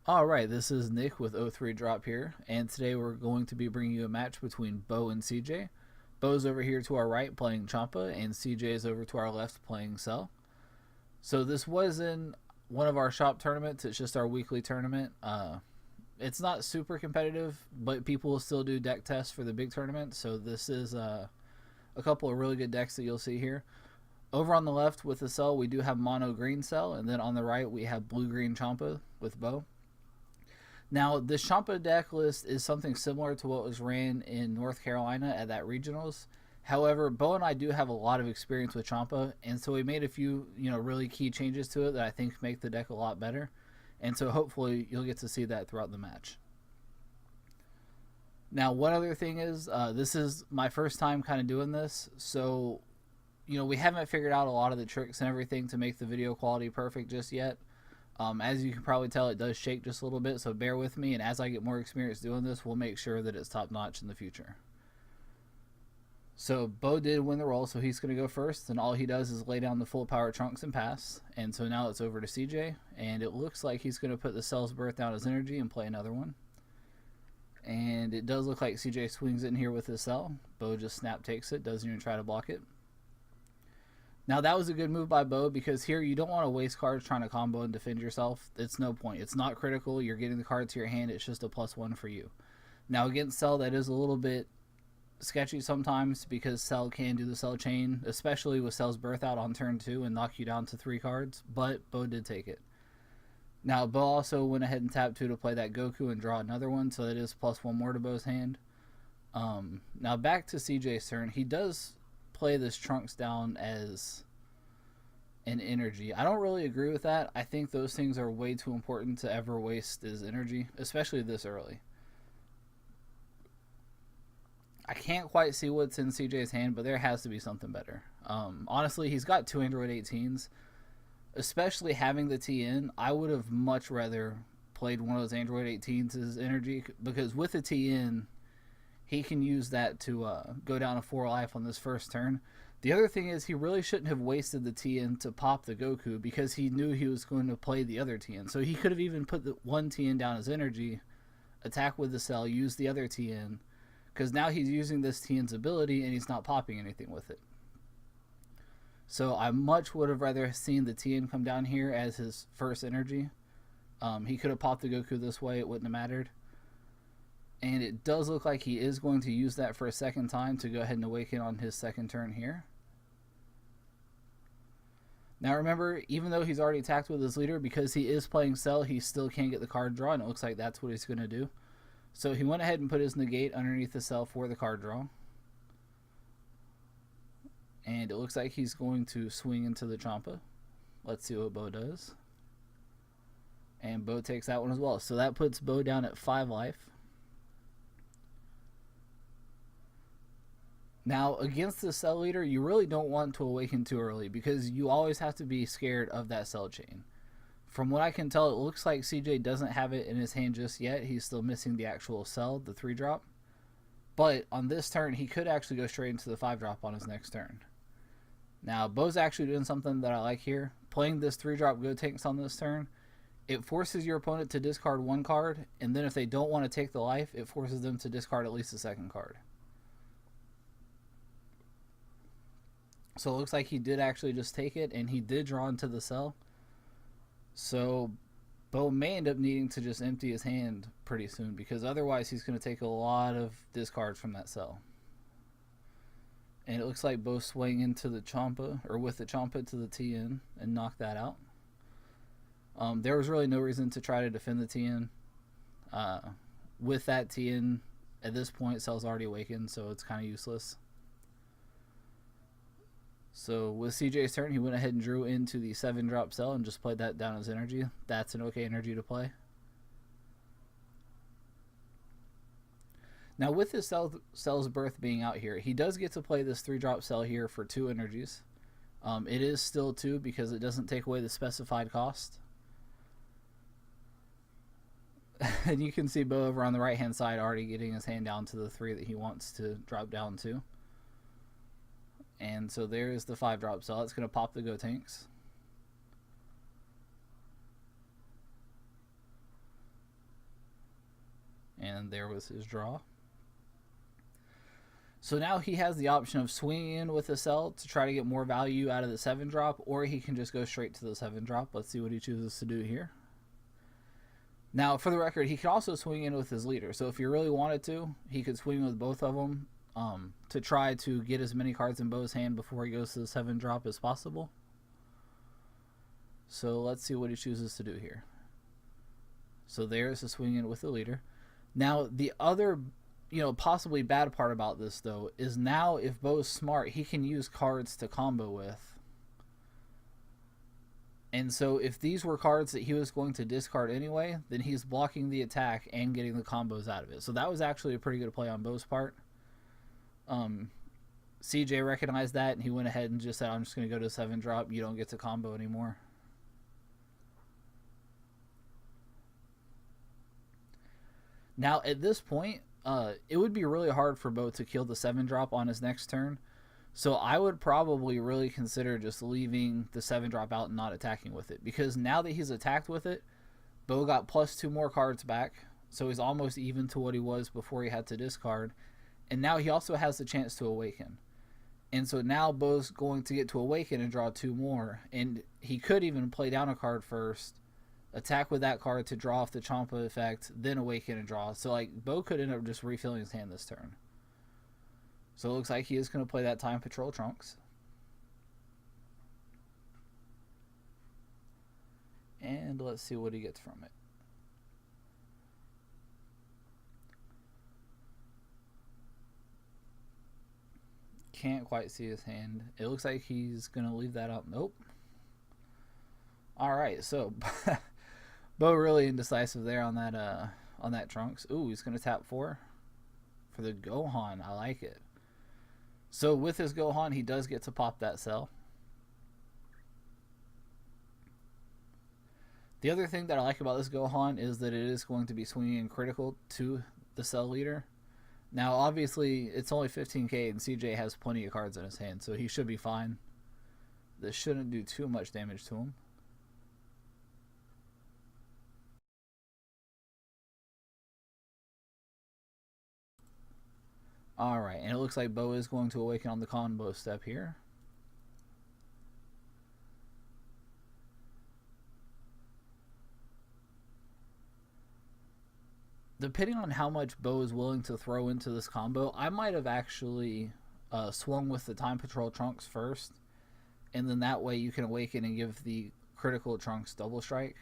Alright, this is Nick with O3 Drop here, and today we're going to be bringing you a match between Beau and CJ. Beau's over here to our right playing Champa, and CJ is over to our left playing Cell. So this wasn't one of our shop tournaments, it's just our weekly tournament. It's not super competitive, but people will still do deck tests for the big tournament, so this is a couple of really good decks that you'll see here. Over on the left with the Cell, we do have mono green Cell, and then on the right we have blue green Champa with Beau. Now, the Champa deck list is something similar to what was ran in North Carolina at that regionals. However, Beau and I do have a lot of experience with Champa, and so we made a few, really key changes to it that I think make the deck a lot better. And so hopefully you'll get to see that throughout the match. Now, one other thing is, this is my first time kind of doing this, so, we haven't figured out a lot of the tricks and everything to make the video quality perfect just yet. As you can probably tell, it does shake just a little bit, so bear with me, and as I get more experience doing this, we'll make sure that it's top notch in the future. So Beau did win the roll, so he's going to go first, and all he does is lay down the full power trunks and pass. And so now it's over to CJ, and it looks like he's going to put the Cell's Birth down as energy and play another one. And it does look like CJ swings in here with his Cell. Beau just snap takes it, doesn't even try to block it. Now that was a good move by Beau, because here you don't want to waste cards trying to combo and defend yourself. It's no point. It's not critical. You're getting the card to your hand. It's just a +1 for you. Now against Cell, that is a little bit sketchy sometimes, because Cell can do the Cell chain, especially with Cell's Birth out on turn 2 and knock you down to 3 cards, but Beau did take it. Now Beau also went ahead and tapped 2 to play that Goku and draw another one, so that is +1 more to Beau's hand. Now back to CJ's turn. He does play this Trunks down as an energy. I don't really agree with that. I think those things are way too important to ever waste as energy, especially this early. I can't quite see what's in CJ's hand, but there has to be something better. Honestly, he's got 2 Android 18s. Especially having the TN, I would have much rather played one of those Android 18s as energy, because with the TN, he can use that to go down a 4 life on this first turn. The other thing is, he really shouldn't have wasted the TN to pop the Goku, because he knew he was going to play the other TN. So he could have even put the one TN down as energy, attack with the Cell, use the other TN, because now he's using this TN's ability and he's not popping anything with it. So I much would have rather seen the TN come down here as his first energy. He could have popped the Goku this way, it wouldn't have mattered. And it does look like he is going to use that for a second time to go ahead and awaken on his second turn here. Now remember, even though he's already attacked with his leader, because he is playing Cell, he still can't get the card draw, and it looks like that's what he's going to do. So he went ahead and put his negate underneath the Cell for the card draw. And it looks like he's going to swing into the Champa. Let's see what Beau does. And Beau takes that one as well. So that puts Beau down at 5 life. Now, against the Cell leader, you really don't want to awaken too early, because you always have to be scared of that Cell chain. From what I can tell, it looks like CJ doesn't have it in his hand just yet. He's still missing the actual Cell, the 3-drop. But on this turn, he could actually go straight into the 5-drop on his next turn. Now, Beau's actually doing something that I like here. Playing this 3-drop Go Tanks on this turn, it forces your opponent to discard 1 card, and then if they don't want to take the life, it forces them to discard at least a 2nd card. So it looks like he did actually just take it, and he did draw into the Cell. So Beau may end up needing to just empty his hand pretty soon, because otherwise he's going to take a lot of discards from that Cell. And it looks like Beau swing into the Champa, or with the Champa to the TN, and knock that out. There was really no reason to try to defend the TN. With that TN, at this point, Cell's already awakened, so it's kind of useless. So with CJ's turn, he went ahead and drew into the 7-drop Cell and just played that down as energy. That's an okay energy to play. Now with his Cell's Birth being out here, he does get to play this 3-drop Cell here for 2 energies. It is still 2 because it doesn't take away the specified cost. And you can see Beau over on the right hand side already getting his hand down to the 3 that he wants to drop down to. And so there is the 5-drop Cell. It's going to pop the Go Tanks. And there was his draw. So now he has the option of swinging in with a cell to try to get more value out of the 7-drop, or he can just go straight to the 7-drop. Let's see what he chooses to do here. Now, for the record, he could also swing in with his leader. So if he really wanted to, he could swing with both of them to try to get as many cards in Beau's hand before he goes to the 7-drop as possible. So let's see what he chooses to do here. So there's the swing in with the leader. Now, the other, possibly bad part about this, though, is now if Beau's smart, he can use cards to combo with. And so if these were cards that he was going to discard anyway, then he's blocking the attack and getting the combos out of it. So that was actually a pretty good play on Beau's part. CJ recognized that, and he went ahead and just said, I'm just going to go to 7-drop. You don't get to combo anymore. Now, at this point, it would be really hard for Beau to kill the 7-drop on his next turn. So I would probably really consider just leaving the 7-drop out and not attacking with it. Because now that he's attacked with it, Beau got +2 more cards back. So he's almost even to what he was before he had to discard. And now he also has the chance to awaken. And so now Beau's going to get to awaken and draw 2 more. And he could even play down a card first, attack with that card to draw off the Champa effect, then awaken and draw. So Beau could end up just refilling his hand this turn. So it looks like he is going to play that Time Patrol Trunks. And let's see what he gets from it. Can't quite see his hand. It looks like he's going to leave that up. Nope. Alright, so Beau really indecisive there on that Trunks. Ooh, he's going to tap 4 for the Gohan. I like it. So with his Gohan, he does get to pop that cell. The other thing that I like about this Gohan is that it is going to be swinging critical to the cell leader. Now, obviously, it's only 15k, and CJ has plenty of cards in his hand, so he should be fine. This shouldn't do too much damage to him. Alright, and it looks like Beau is going to awaken on the combo step here. Depending on how much Beau is willing to throw into this combo, I might have actually swung with the Time Patrol Trunks first, and then that way you can awaken and give the critical Trunks double strike.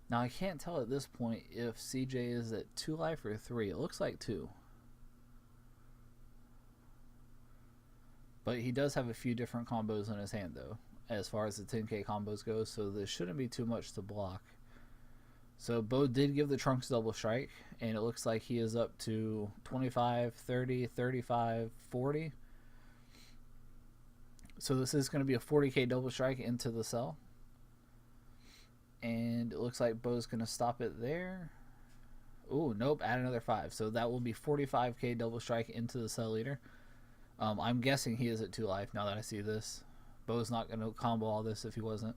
Now, I can't tell at this point if CJ is at 2 life or 3. It looks like 2. But he does have a few different combos in his hand, though, as far as the 10k combos go, so this shouldn't be too much to block. So Beau did give the Trunks double strike, and it looks like he is up to 25, 30, 35, 40. So this is going to be a 40k double strike into the cell. And it looks like Beau's going to stop it there. Oh, nope, add another 5. So that will be 45k double strike into the cell leader. I'm guessing he is at 2 life now that I see this. Beau's not going to combo all this if he wasn't.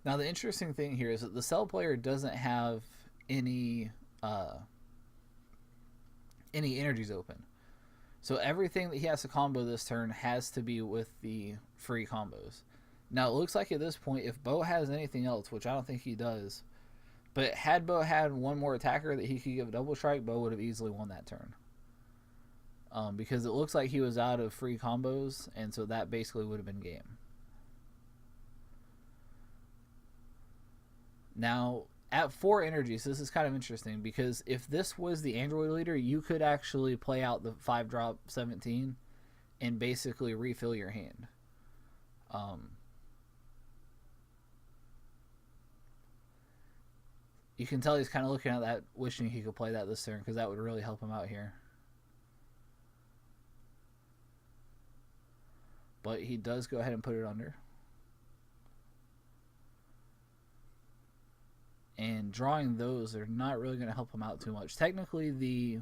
Now, the interesting thing here is that the cell player doesn't have any energies open. So everything that he has to combo this turn has to be with the free combos. Now, it looks like at this point, if Beau has anything else, which I don't think he does, but had Beau had one more attacker that he could give a double strike, Beau would have easily won that turn. Because it looks like he was out of free combos, and so that basically would have been game. Now, at 4 energies, this is kind of interesting, because if this was the Android leader, you could actually play out the 5-drop 17 and basically refill your hand. You can tell he's kind of looking at that, wishing he could play that this turn, because that would really help him out here. But he does go ahead and put it under. And drawing those are not really going to help him out too much. Technically, he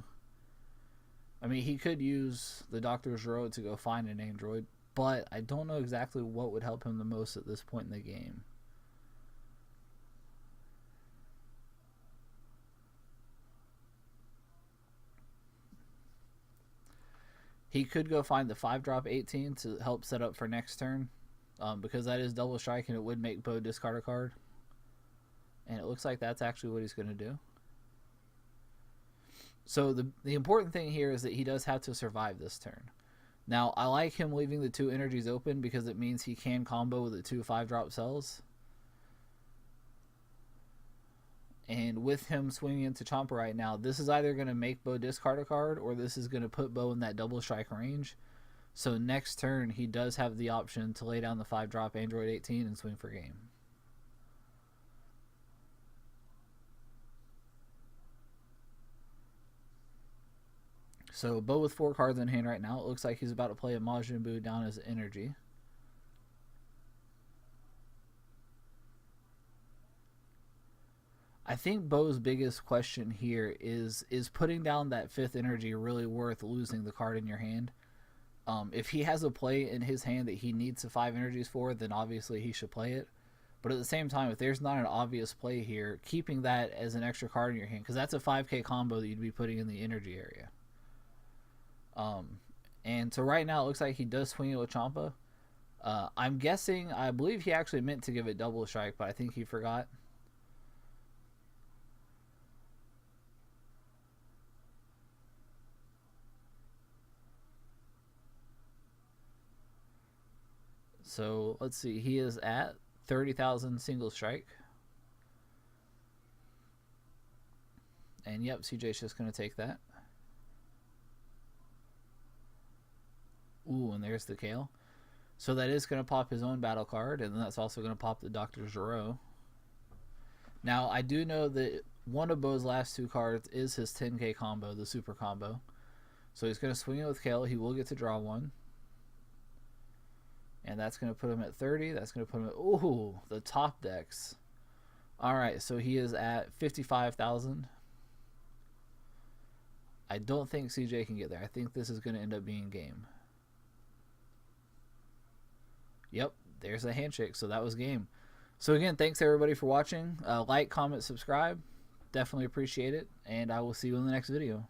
could use the Doctor's Road to go find an Android, but I don't know exactly what would help him the most at this point in the game. He could go find the 5-drop 18 to help set up for next turn, because that is double strike and it would make Beau discard a card. And it looks like that's actually what he's going to do. So the important thing here is that he does have to survive this turn. Now, I like him leaving the 2 energies open because it means he can combo with the 2 5-drop cells. And with him swinging into Champa right now, this is either going to make Beau discard a card, or this is going to put Beau in that double strike range. So next turn, he does have the option to lay down the 5-drop Android 18 and swing for game. So Beau with 4 cards in hand right now. It looks like he's about to play a Majin Buu down as energy. I think Beau's biggest question here is putting down that 5th energy really worth losing the card in your hand? If he has a play in his hand that he needs the 5 energies for, then obviously he should play it. But at the same time, if there's not an obvious play here, keeping that as an extra card in your hand, because that's a 5k combo that you'd be putting in the energy area. And so right now it looks like he does swing it with Champa. I'm guessing, I believe he actually meant to give it double strike, but I think he forgot. So let's see, he is at 30,000 single strike. And yep, CJ's just going to take that. Ooh, and there's the Kale. So that is going to pop his own battle card, and then that's also going to pop the Dr. Gero. Now, I do know that one of Beau's last 2 cards is his 10k combo, the super combo. So he's going to swing it with Kale. He will get to draw 1. And that's going to put him at 30. That's going to put him at, ooh, the top decks. Alright, so he is at 55,000. I don't think CJ can get there. I think this is going to end up being game. Yep, there's a handshake, so that was game. So again, thanks everybody for watching. Like, comment, subscribe. Definitely appreciate it, and I will see you in the next video.